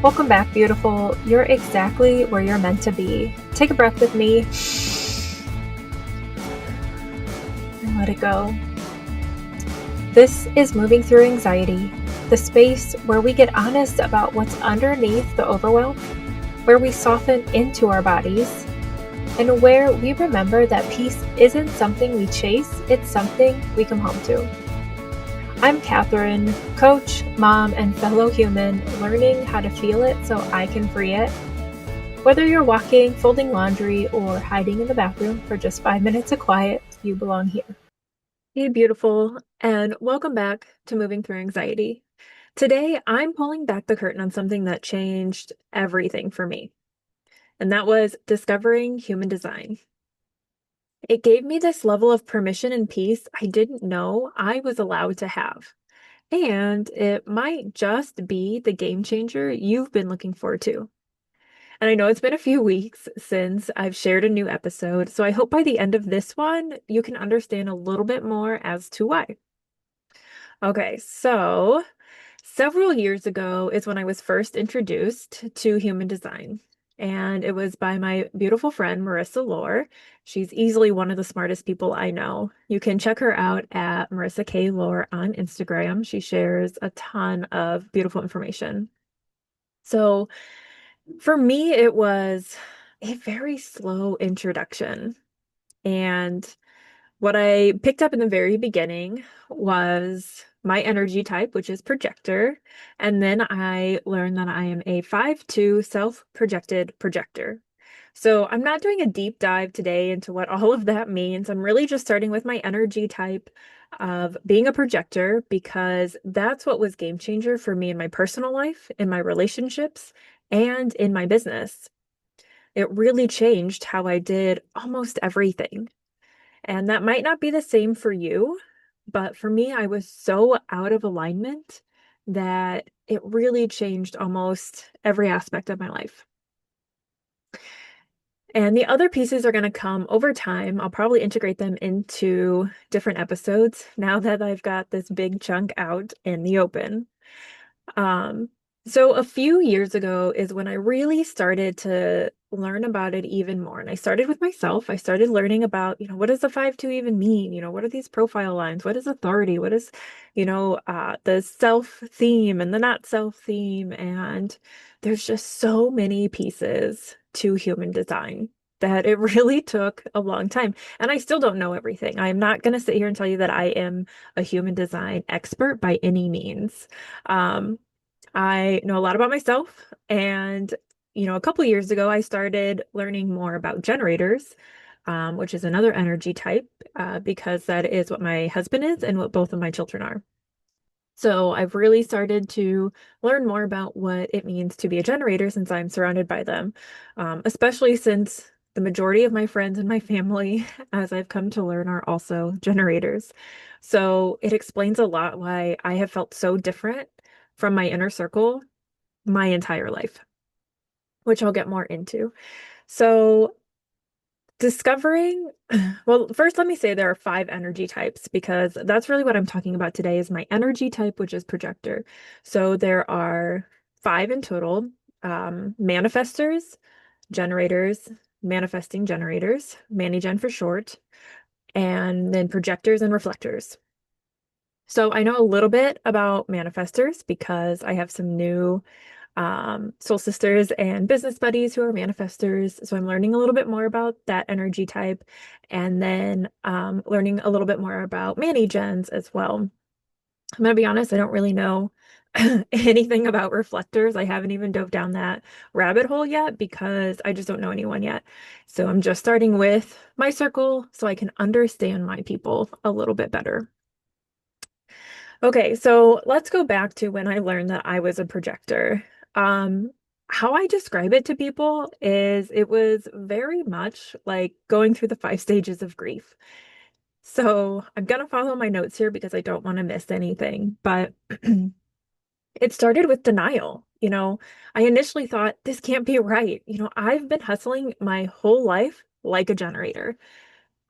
Welcome back, beautiful. You're exactly where you're meant to be. Take a breath with me and let it go. This is Moving Through Anxiety, the space where we get honest about what's underneath the overwhelm, where we soften into our bodies, and where we remember that peace isn't something we chase, it's something we come home to. I'm Catherine, coach, mom, and fellow human, learning how to feel it so I can free it. Whether you're walking, folding laundry, or hiding in the bathroom for just 5 minutes of quiet, you belong here. Hey, beautiful, and welcome back to Moving Through Anxiety. Today, I'm pulling back the curtain on something that changed everything for me, and that was discovering human design. It gave me this level of permission and peace I didn't know I was allowed to have. And it might just be the game changer you've been looking forward to. And I know it's been a few weeks since I've shared a new episode, so I hope by the end of this one, you can understand a little bit more as to why. Okay, so several years ago is when I was first introduced to human design. And it was by my beautiful friend, Marissa Lore. She's easily one of the smartest people I know. You can check her out at Marissa K. Lore on Instagram. She shares a ton of beautiful information. So for me, it was a very slow introduction. And what I picked up in the very beginning was my energy type, which is projector. And then I learned that I am a 5/2 self-projected projector. So I'm not doing a deep dive today into what all of that means. I'm really just starting with my energy type of being a projector because that's what was game changer for me in my personal life, in my relationships, and in my business. It really changed how I did almost everything. And that might not be the same for you, but for me, I was so out of alignment that it really changed almost every aspect of my life. And the other pieces are going to come over time. I'll probably integrate them into different episodes now that I've got this big chunk out in the open. Um, so a few years ago is when I really started to learn about it even more. And I started with myself. I started learning about, what does the 5/2 even mean? What are these profile lines? What is authority? What is, the self theme and the not self theme? And there's just so many pieces to human design that it really took a long time. And I still don't know everything. I'm not going to sit here and tell you that I am a human design expert by any means. I know a lot about myself, and a couple years ago, I started learning more about generators, which is another energy type, because that is what my husband is and what both of my children are. So I've really started to learn more about what it means to be a generator since I'm surrounded by them, especially since the majority of my friends and my family, as I've come to learn, are also generators. So it explains a lot why I have felt so different from my inner circle my entire life, which I'll get more into. So discovering, well, first let me say there are 5 energy types because that's really what I'm talking about today is my energy type, which is projector. So there are 5 in total, manifestors, generators, manifesting generators, Mani-Gen for short, and then projectors and reflectors. So I know a little bit about manifestors because I have some new soul sisters and business buddies who are manifestors. So I'm learning a little bit more about that energy type and then learning a little bit more about Mani-Gens as well. I'm going to be honest, I don't really know anything about reflectors. I haven't even dove down that rabbit hole yet because I just don't know anyone yet. So I'm just starting with my circle so I can understand my people a little bit better. Okay, so let's go back to when I learned that I was a projector. Um, how I describe it to people is it was very much like going through the 5 stages of grief. So I'm gonna follow my notes here because I don't want to miss anything, but it started with denial. I initially thought this can't be right. I've been hustling my whole life like a generator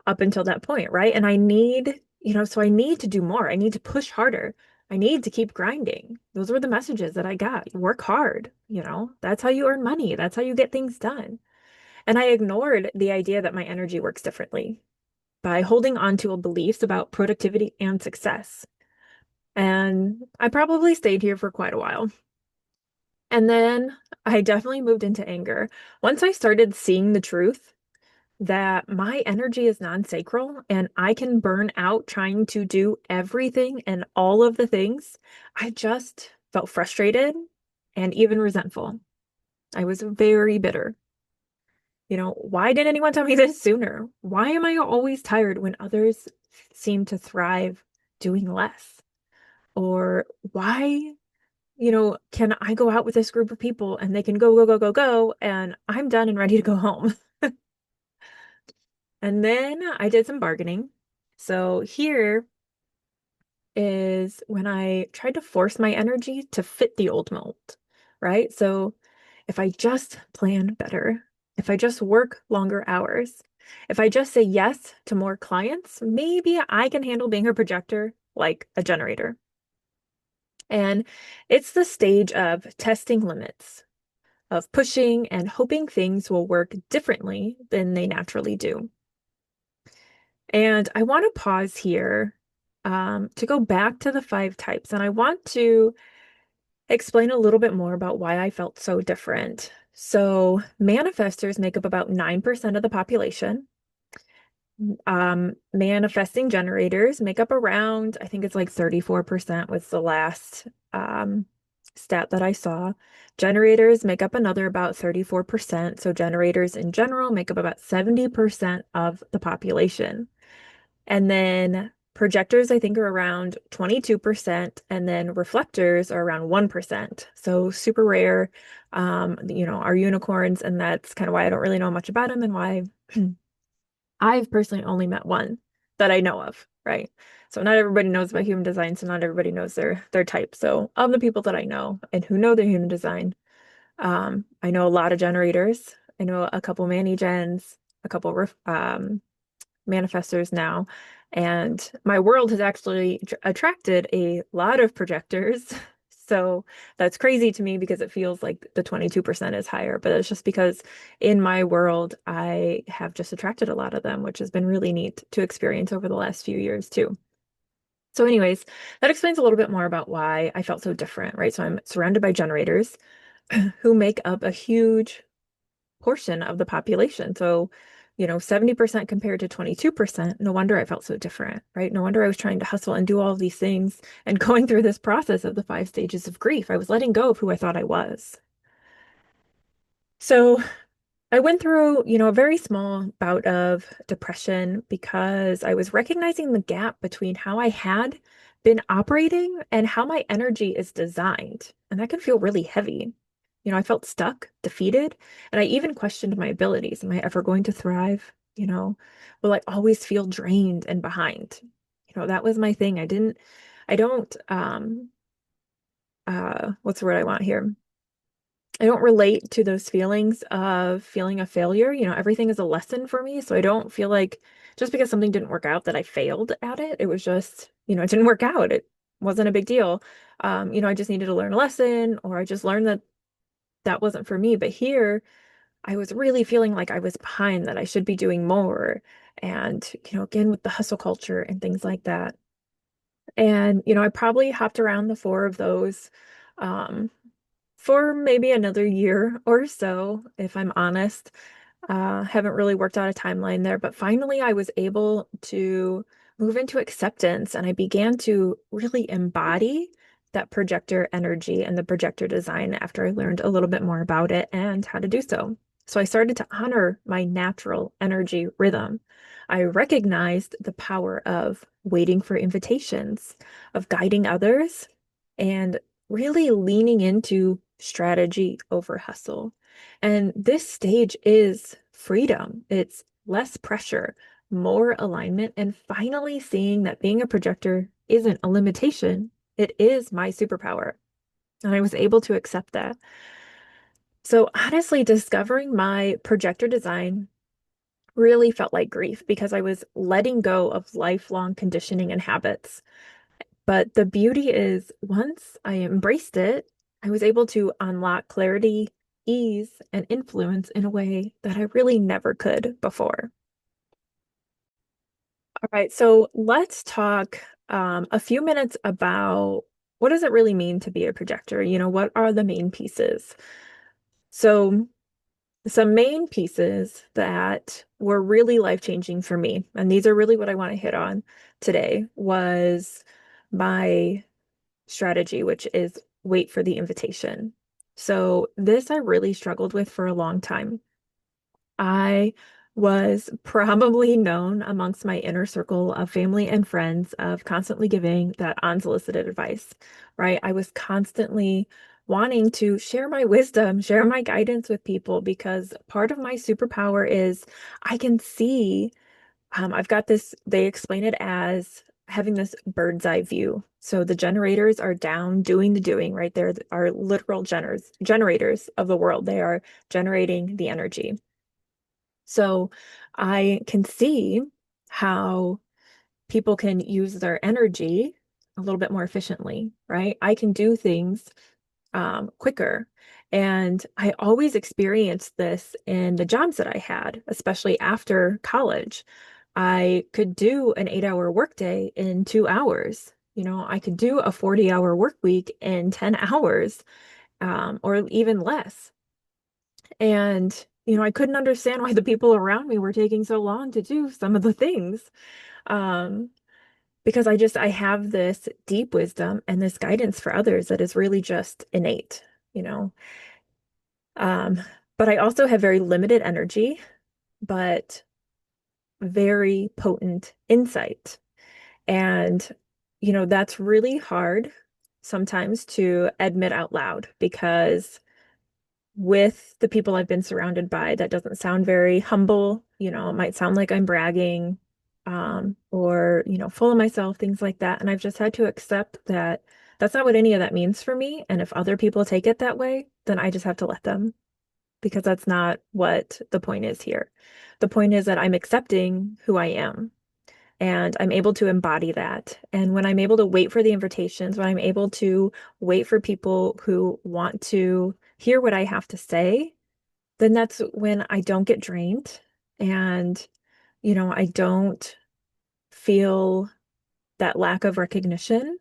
up until that point, right? And I need to do more. I need to push harder. I need to keep grinding. Those were the messages that I got. Work hard, that's how you earn money. That's how you get things done. And I ignored the idea that my energy works differently by holding on to beliefs about productivity and success. And I probably stayed here for quite a while. And then I definitely moved into anger. Once I started seeing the truth that my energy is non-sacral and I can burn out trying to do everything and all of the things, I just felt frustrated and even resentful. I was very bitter. Why didn't anyone tell me this sooner? Why am I always tired when others seem to thrive doing less? Or why, can I go out with this group of people and they can go, go, go, go, go, and I'm done and ready to go home? And then I did some bargaining. So here is when I tried to force my energy to fit the old mold, right? So if I just plan better, if I just work longer hours, if I just say yes to more clients, maybe I can handle being a projector like a generator. And it's the stage of testing limits, of pushing and hoping things will work differently than they naturally do. And I want to pause here to go back to the five types. And I want to explain a little bit more about why I felt so different. So, manifestors make up about 9% of the population. Manifesting generators make up around, I think it's like 34% was the last stat that I saw. Generators make up another about 34%. So, generators in general make up about 70% of the population. And then projectors, I think, are around 22%, and then reflectors are around 1%. So super rare, are unicorns, and that's kind of why I don't really know much about them and why I've personally only met one that I know of, right? So not everybody knows about human design, so not everybody knows their type. So of the people that I know and who know their human design, I know a lot of generators. I know a couple mani gens, a couple manifestors now. And my world has actually attracted a lot of projectors. So that's crazy to me because it feels like the 22% is higher, but it's just because in my world, I have just attracted a lot of them, which has been really neat to experience over the last few years too. So anyways, that explains a little bit more about why I felt so different, right? So I'm surrounded by generators who make up a huge portion of the population. So, 70% compared to 22%, no wonder I felt so different, right? No wonder I was trying to hustle and do all of these things and going through this process of the five stages of grief. I was letting go of who I thought I was. So I went through, a very small bout of depression because I was recognizing the gap between how I had been operating and how my energy is designed. And that can feel really heavy. I felt stuck, defeated, and I even questioned my abilities. Am I ever going to thrive? Will I always feel drained and behind? That was my thing. I don't, what's the word I want here? I don't relate to those feelings of feeling a failure. Everything is a lesson for me. So I don't feel like just because something didn't work out that I failed at it. It was just, it didn't work out. It wasn't a big deal. I just needed to learn a lesson, or I just learned that that wasn't for me. But here, I was really feeling like I was behind, that I should be doing more. And, again, with the hustle culture and things like that. And, I probably hopped around the four of those. Um, for maybe another year or so, if I'm honest. Haven't really worked out a timeline there, but finally I was able to move into acceptance and I began to really embody that projector energy and the projector design after I learned a little bit more about it and how to do so. So I started to honor my natural energy rhythm. I recognized the power of waiting for invitations, of guiding others, and really leaning into strategy over hustle. And this stage is freedom. It's less pressure, more alignment, and finally seeing that being a projector isn't a limitation. It is my superpower. And I was able to accept that. So honestly, discovering my projector design really felt like grief because I was letting go of lifelong conditioning and habits. But the beauty is, once I embraced it, I was able to unlock clarity, ease, and influence in a way that I really never could before. All right, so let's talk a few minutes about what does it really mean to be a projector? What are the main pieces? So, some main pieces that were really life-changing for me, and these are really what I want to hit on today, was my strategy, which is wait for the invitation. So, this I really struggled with for a long time. I was probably known amongst my inner circle of family and friends of constantly giving that unsolicited advice, right? I was constantly wanting to share my wisdom, share my guidance with people because part of my superpower is I can see, I've got this, they explain it as having this bird's eye view. So the generators are down doing the doing, right? They're our literal generators of the world. They are generating the energy. So I can see how people can use their energy a little bit more efficiently, right? I can do things quicker. And I always experienced this in the jobs that I had, especially after college. I could do an 8-hour workday in 2 hours. I could do a 40-hour work week in 10 hours, or even less. And, I couldn't understand why the people around me were taking so long to do some of the things. Um, because I have this deep wisdom and this guidance for others that is really just innate, you know. Um, but I also have very limited energy, but very potent insight. And, that's really hard sometimes to admit out loud because with the people I've been surrounded by, that doesn't sound very humble. It might sound like I'm bragging, or, full of myself, things like that. And I've just had to accept that that's not what any of that means for me. And if other people take it that way, then I just have to let them because that's not what the point is here. The point is that I'm accepting who I am and I'm able to embody that. And when I'm able to wait for the invitations, when I'm able to wait for people who want to hear what I have to say, then that's when I don't get drained and, I don't feel that lack of recognition.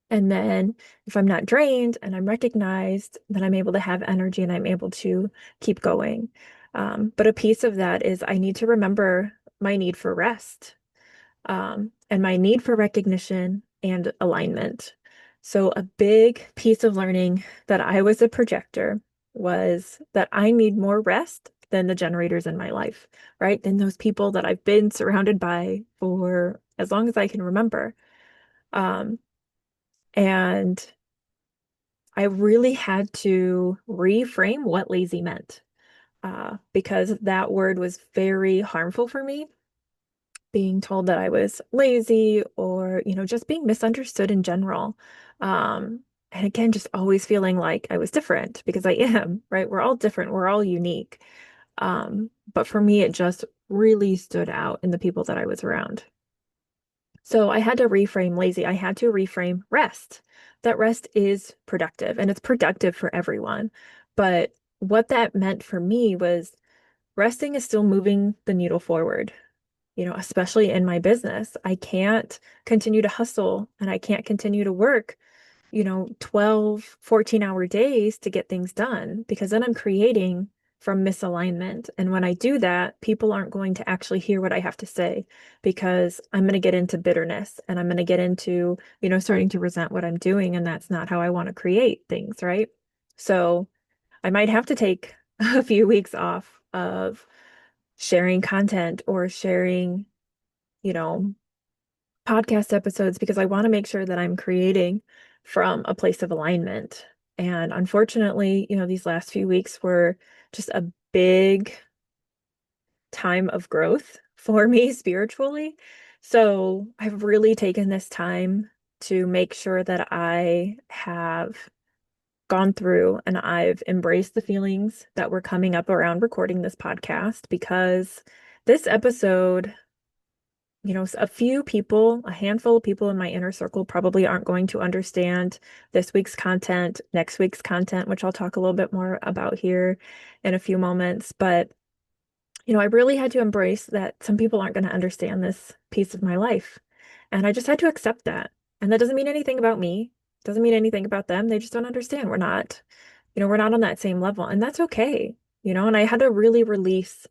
And then if I'm not drained and I'm recognized, then I'm able to have energy and I'm able to keep going. But a piece of that is I need to remember my need for rest, and my need for recognition and alignment. So, a big piece of learning that I was a projector was that I need more rest than the generators in my life, right? Than those people that I've been surrounded by for as long as I can remember. Um, and I really had to reframe what lazy meant, because that word was very harmful for me, being told that I was lazy or, just being misunderstood in general. Um, and again, just always feeling like I was different because I am, right? We're all different, we're all unique. But for me, it just really stood out in the people that I was around. So I had to reframe lazy. I had to reframe rest. That rest is productive and it's productive for everyone. But what that meant for me was resting is still moving the needle forward, especially in my business. I can't continue to hustle and I can't continue to work, 12, 14-hour days to get things done because then I'm creating from misalignment. And when I do that, people aren't going to actually hear what I have to say because I'm going to get into bitterness and I'm going to get into, starting to resent what I'm doing. And that's not how I want to create things, right? So I might have to take a few weeks off of sharing content or sharing, you know, podcast episodes because I want to make sure that I'm creating from a place of alignment. And unfortunately, these last few weeks were just a big time of growth for me spiritually. So I've really taken this time to make sure that I have gone through and I've embraced the feelings that were coming up around recording this podcast because this episode a few people, a handful of people in my inner circle probably aren't going to understand this week's content, next week's content, which I'll talk a little bit more about here in a few moments. But, I really had to embrace that some people aren't going to understand this piece of my life. And I just had to accept that. And that doesn't mean anything about me, doesn't mean anything about them. They just don't understand. We're not on that same level. And that's okay. And I had to really release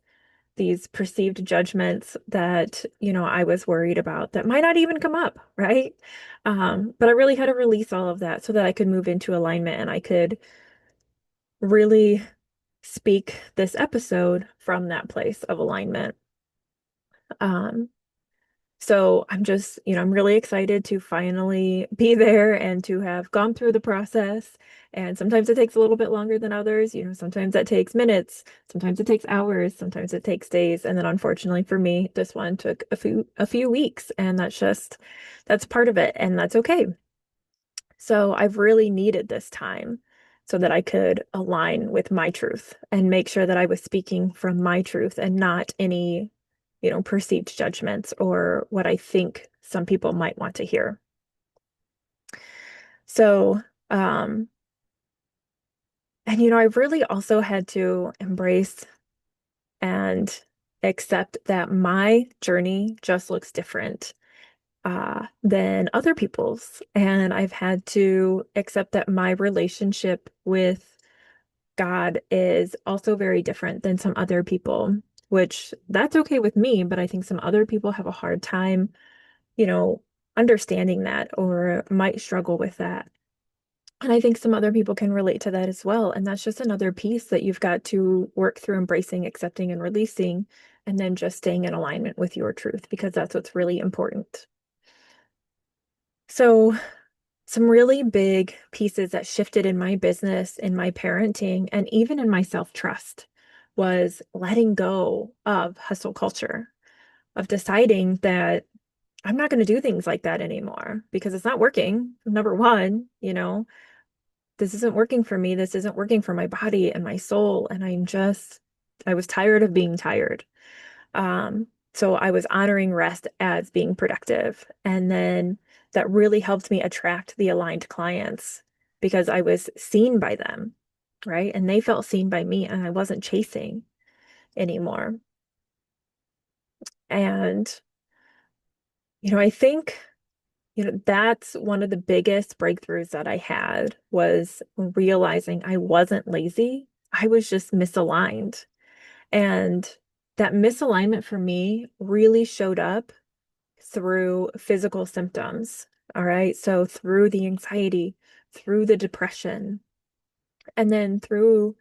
these perceived judgments that, I was worried about that might not even come up, right? But I really had to release all of that so that I could move into alignment and I could really speak this episode from that place of alignment. Um, So I'm really excited to finally be there and to have gone through the process. And sometimes it takes a little bit longer than others. Sometimes that takes minutes, sometimes it takes hours, sometimes it takes days. And then unfortunately for me, this one took a few weeks, and that's part of it, and that's okay. So I've really needed this time so that I could align with my truth and make sure that I was speaking from my truth and not any, perceived judgments or what I think some people might want to hear. So, and I really also had to embrace and accept that my journey just looks different than other people's. And I've had to accept that my relationship with God is also very different than some other people, which that's okay with me, but I think some other people have a hard time, you know, understanding that or might struggle with that. And I think some other people can relate to that as well. And that's just another piece that you've got to work through embracing, accepting, and releasing, and then just staying in alignment with your truth, because that's what's really important. So, some really big pieces that shifted in my business, in my parenting, and even in my self-trust was letting go of hustle culture, of deciding that I'm not going to do things like that anymore because it's not working. Number one, this isn't working for me. This isn't working for my body and my soul. And I was tired of being tired. So I was honoring rest as being productive. And then that really helped me attract the aligned clients because I was seen by them, right? And they felt seen by me, and I wasn't chasing anymore. And, I think, that's one of the biggest breakthroughs that I had was realizing I wasn't lazy. I was just misaligned. And that misalignment for me really showed up through physical symptoms. All right. So through the anxiety, through the depression, and then through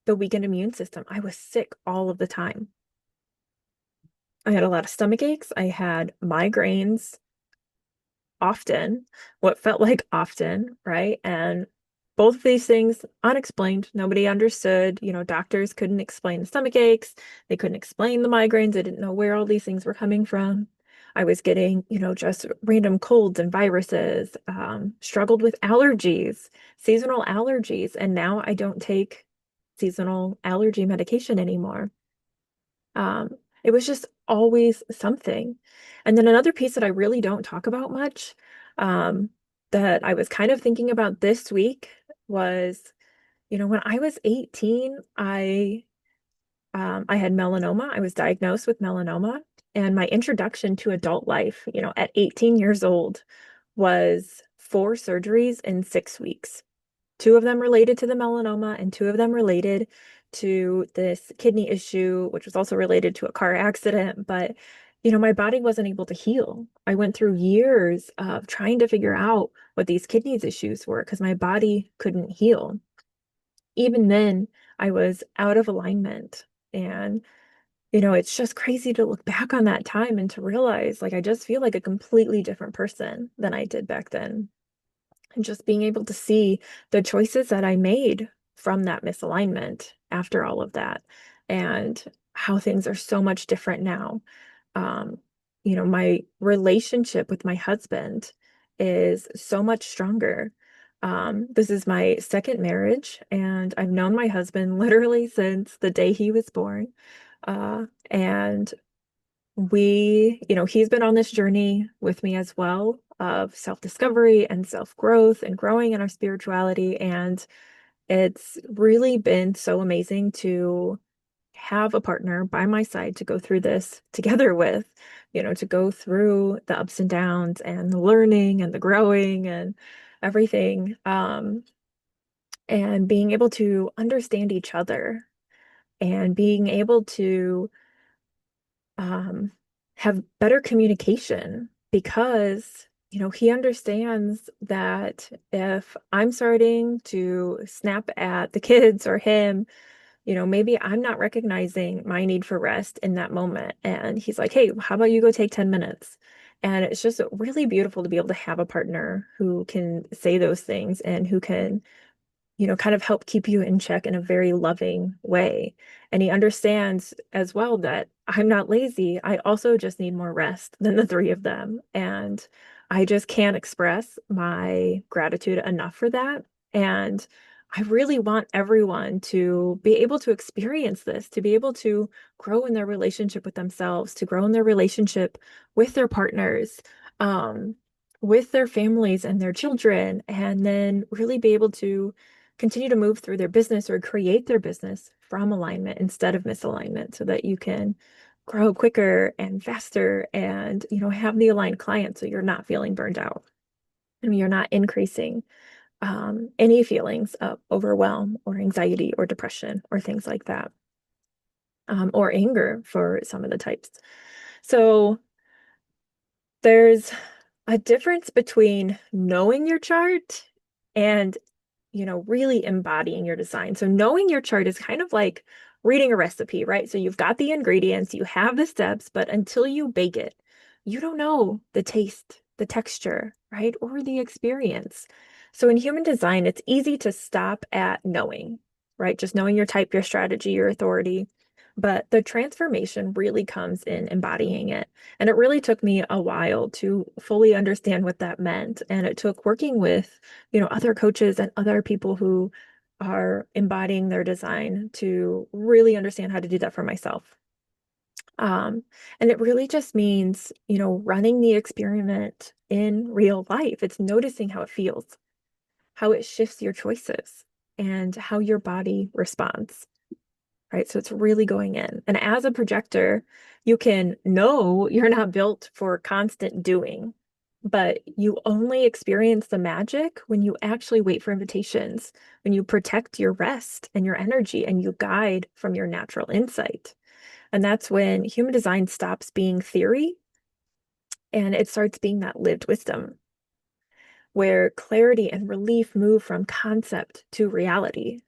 the weakened immune system. I was sick all of the time. I had a lot of stomach aches. I had migraines often, what felt like often, right? And both of these things unexplained. Nobody understood. Doctors couldn't explain the stomach aches. They couldn't explain the migraines. They didn't know where all these things were coming from. I was getting, just random colds and viruses, struggled with allergies, seasonal allergies. And now I don't take seasonal allergy medication anymore. Um, it was just always something. And then another piece that I really don't talk about much, that I was kind of thinking about this week was, when I was 18, I had melanoma. I was diagnosed with melanoma, and my introduction to adult life, at 18 years old was 4 surgeries in 6 weeks. Two of them related to the melanoma, and two of them related to this kidney issue, which was also related to a car accident. But, my body wasn't able to heal. I went through years of trying to figure out what these kidneys issues were because my body couldn't heal. Even then, I was out of alignment. And, it's just crazy to look back on that time and to realize, like, I just feel like a completely different person than I did back then. And just being able to see the choices that I made from that misalignment after all of that, and how things are so much different now. Um, my relationship with my husband is so much stronger. This is my second marriage, and I've known my husband literally since the day he was born. And he's been on this journey with me as well of self-discovery and self-growth and growing in our spirituality. And it's really been so amazing to have a partner by my side to go through this together with, to go through the ups and downs and the learning and the growing and everything. And being able to understand each other and being able to um, have better communication because, he understands that if I'm starting to snap at the kids or him, maybe I'm not recognizing my need for rest in that moment. And he's like, hey, how about you go take 10 minutes? And it's just really beautiful to be able to have a partner who can say those things and who can kind of help keep you in check in a very loving way. And he understands as well that I'm not lazy. I also just need more rest than the three of them. And I just can't express my gratitude enough for that. And I really want everyone to be able to experience this, to be able to grow in their relationship with themselves, to grow in their relationship with their partners, um, with their families and their children, and then really be able to continue to move through their business or create their business from alignment instead of misalignment so that you can grow quicker and faster and have the aligned client so you're not feeling burned out and you're not increasing any feelings of overwhelm or anxiety or depression or things like that, or anger for some of the types. So there's a difference between knowing your chart and really embodying your design. So knowing your chart is kind of like reading a recipe, right? So you've got the ingredients, you have the steps, but until you bake it, you don't know the taste, the texture, right? Or the experience. So in human design, it's easy to stop at knowing, right? Just knowing your type, your strategy, your authority. But the transformation really comes in embodying it. And it really took me a while to fully understand what that meant. And it took working with other coaches and other people who are embodying their design to really understand how to do that for myself. Um, and it really just means, running the experiment in real life. It's noticing how it feels, how it shifts your choices, and how your body responds. Right. So it's really going in. And as a projector, you can know you're not built for constant doing, but you only experience the magic when you actually wait for invitations, when you protect your rest and your energy and you guide from your natural insight. And that's when human design stops being theory and it starts being that lived wisdom, where clarity and relief move from concept to reality.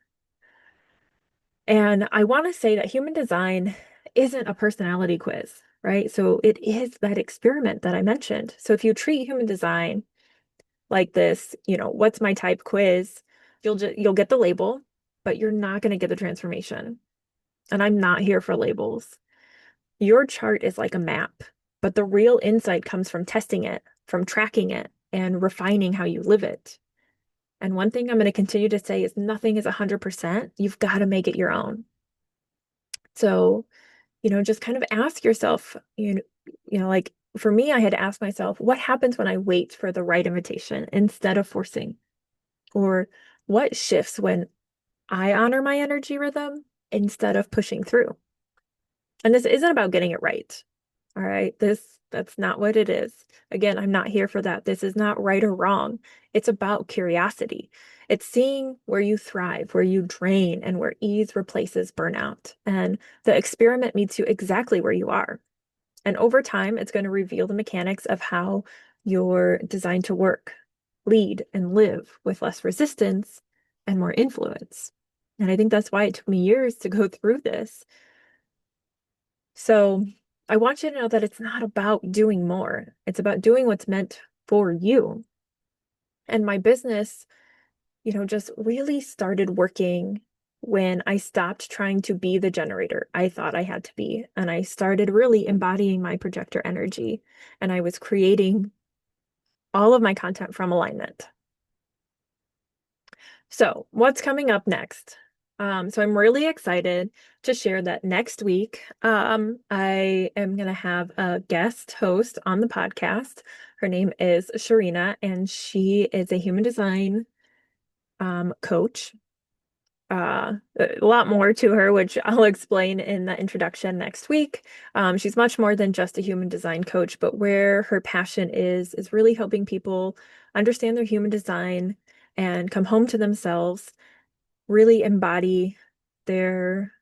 And I want to say that human design isn't a personality quiz, right? So it is that experiment that I mentioned. So if you treat human design like this, what's my type quiz, you'll get the label, but you're not going to get the transformation. And I'm not here for labels. Your chart is like a map, but the real insight comes from testing it, from tracking it, and refining how you live it. And one thing I'm going to continue to say is nothing is 100%. You've got to make it your own. So, just kind of ask yourself, like for me, I had to ask myself, what happens when I wait for the right invitation instead of forcing? Or what shifts when I honor my energy rhythm instead of pushing through? And this isn't about getting it right. All right. That's not what it is. Again, I'm not here for that. This is not right or wrong. It's about curiosity. It's seeing where you thrive, where you drain, and where ease replaces burnout. And the experiment meets you exactly where you are. And over time, it's going to reveal the mechanics of how you're designed to work, lead, and live with less resistance and more influence. And I think that's why it took me years to go through this. So I want you to know that it's not about doing more. It's about doing what's meant for you. And my business, just really started working when I stopped trying to be the generator I thought I had to be. And I started really embodying my projector energy. And I was creating all of my content from alignment. So what's coming up next? So I'm really excited to share that next week. I am going to have a guest host on the podcast. Her name is Sharina, and she is a human design coach. A lot more to her, which I'll explain in the introduction next week. She's much more than just a human design coach, but where her passion is really helping people understand their human design and come home to themselves, really embody their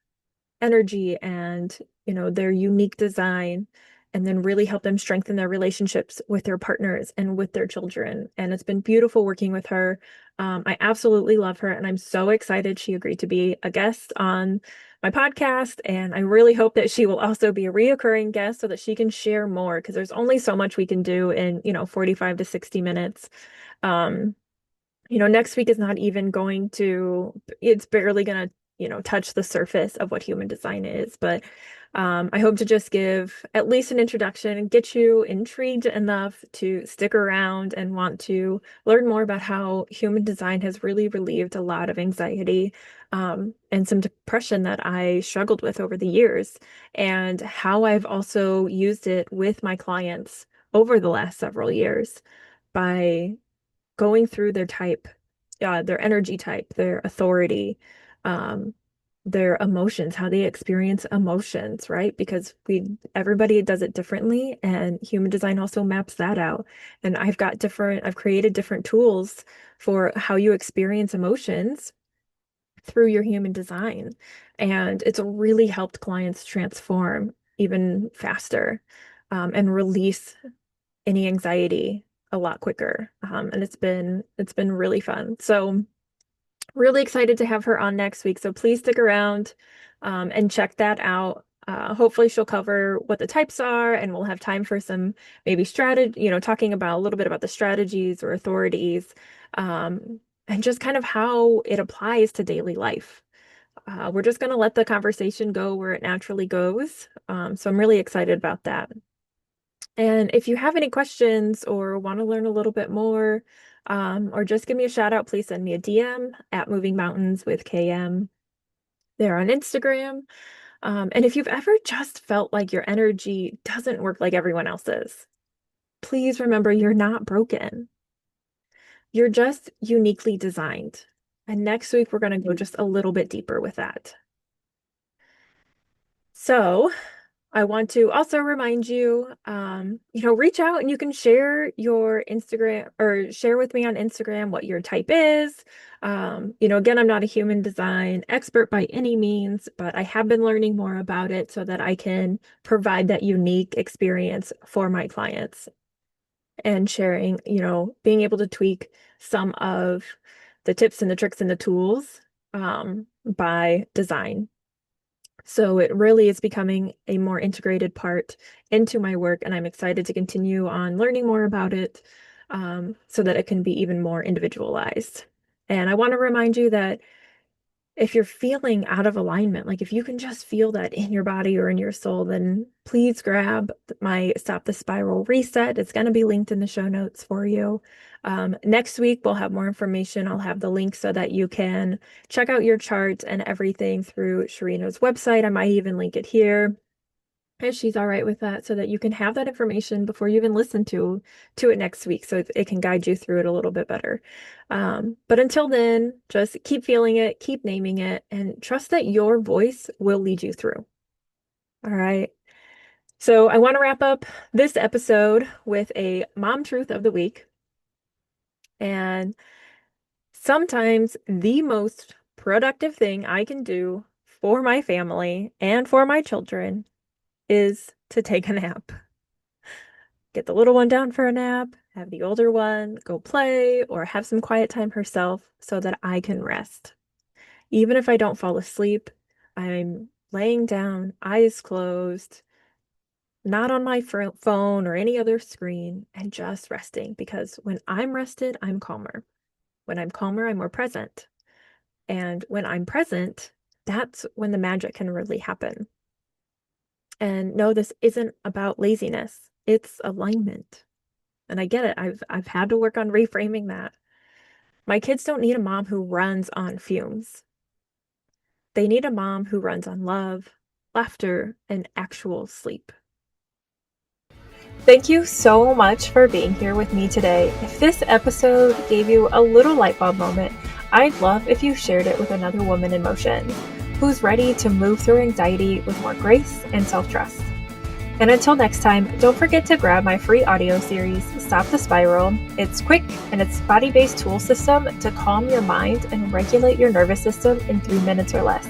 energy and, their unique design, and then really help them strengthen their relationships with their partners and with their children. And it's been beautiful working with her. I absolutely love her, and I'm so excited she agreed to be a guest on my podcast. And I really hope that she will also be a reoccurring guest so that she can share more, because there's only so much we can do in, 45 to 60 minutes. Um, next week is not even going to, it's barely going to, touch the surface of what human design is. But I hope to just give at least an introduction and get you intrigued enough to stick around and want to learn more about how human design has really relieved a lot of anxiety and some depression that I struggled with over the years, and how I've also used it with my clients over the last several years by going through their type, their energy type, their authority, um, their emotions, how they experience emotions, right? Because everybody does it differently, and human design also maps that out. And I've created different tools for how you experience emotions through your human design. And it's really helped clients transform even faster, and release any anxiety a lot quicker. And it's been really fun. So really excited to have her on next week. So please stick around and check that out. Hopefully she'll cover what the types are, and we'll have time for some maybe strategy, talking about a little bit about the strategies or authorities, and just kind of how it applies to daily life. We're just going to let the conversation go where it naturally goes. So I'm really excited about that. And if you have any questions or want to learn a little bit more, or just give me a shout out, please send me a DM at Moving Mountains with KM there on Instagram. And if you've ever just felt like your energy doesn't work like everyone else's, please remember you're not broken. You're just uniquely designed. And next week, we're going to go just a little bit deeper with that. So, I want to also remind you, reach out and you can share your Instagram or share with me on Instagram what your type is. Again, I'm not a human design expert by any means, but I have been learning more about it so that I can provide that unique experience for my clients, and sharing, being able to tweak some of the tips and the tricks and the tools by design. So it really is becoming a more integrated part into my work, and I'm excited to continue on learning more about it, so that it can be even more individualized. And I want to remind you that if you're feeling out of alignment, like if you can just feel that in your body or in your soul, then please grab my Stop the Spiral Reset. It's going to be linked in the show notes for you. Next week, we'll have more information. I'll have the link so that you can check out your chart and everything through Sharina's website. I might even link it here if she's all right with that, so that you can have that information before you even listen to it next week, so it can guide you through it a little bit better. But until then, just keep feeling it, keep naming it, and trust that your voice will lead you through. All right. So I want to wrap up this episode with a mom truth of the week. And sometimes the most productive thing I can do for my family and for my children is to take a nap. Get the little one down for a nap, have the older one go play or have some quiet time herself so that I can rest. Even if I don't fall asleep, I'm laying down, eyes closed, not on my phone or any other screen, and just resting, because when I'm rested, I'm calmer. When I'm calmer, I'm more present. And when I'm present, that's when the magic can really happen. And no, this isn't about laziness. It's alignment. And I get it. I've had to work on reframing that. My kids don't need a mom who runs on fumes. They need a mom who runs on love, laughter, and actual sleep. Thank you so much for being here with me today. If this episode gave you a little light bulb moment, I'd love if you shared it with another woman in motion who's ready to move through anxiety with more grace and self-trust. And until next time, don't forget to grab my free audio series, Stop the Spiral. It's quick and it's body-based tool system to calm your mind and regulate your nervous system in 3 minutes or less.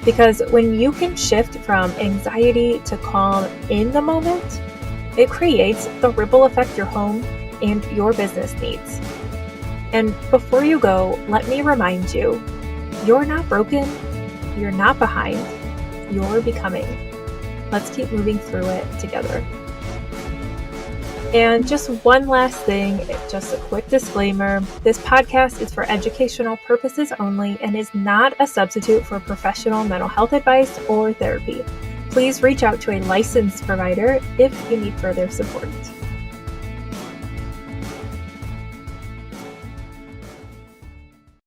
Because when you can shift from anxiety to calm in the moment, it creates the ripple effect your home and your business needs. And before you go, let me remind you, you're not broken, you're not behind, you're becoming. Let's keep moving through it together. And just one last thing, just a quick disclaimer. This podcast is for educational purposes only and is not a substitute for professional mental health advice or therapy. Please reach out to a licensed provider if you need further support.